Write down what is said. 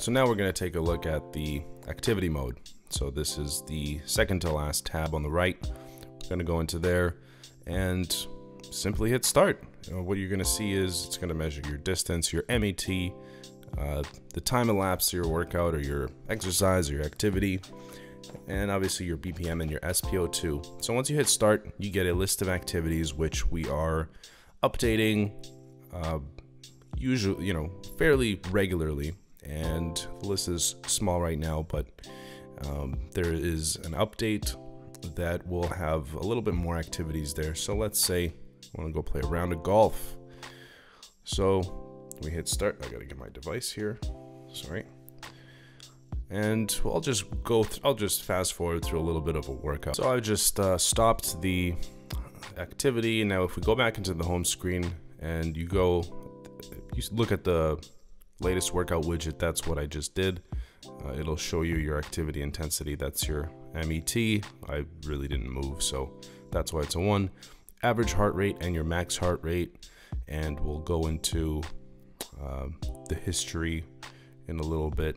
So now we're going to take a look at the activity mode. So this is the second to last tab on the right. We're going to go into there and simply hit start. What you're going to see is it's going to measure your distance, your MET, the time elapsed to your workout or your exercise or your activity, and obviously your BPM and your SpO2. So once you hit start, you get a list of activities which we are updating usually, fairly regularly. And the list is small right now, but there is an update that will have a little bit more activities there. So let's say I want to go play a round of golf. So we hit start. I gotta get my device here. Sorry. And I'll just fast forward through a little bit of a workout. So I just stopped the activity. Now if we go back into the home screen and you look at the latest workout widget, that's what I just did. It'll show you your activity intensity. That's your MET. I really didn't move, so that's why it's a 1. Average heart rate and your max heart rate, and we'll go into the history in a little bit.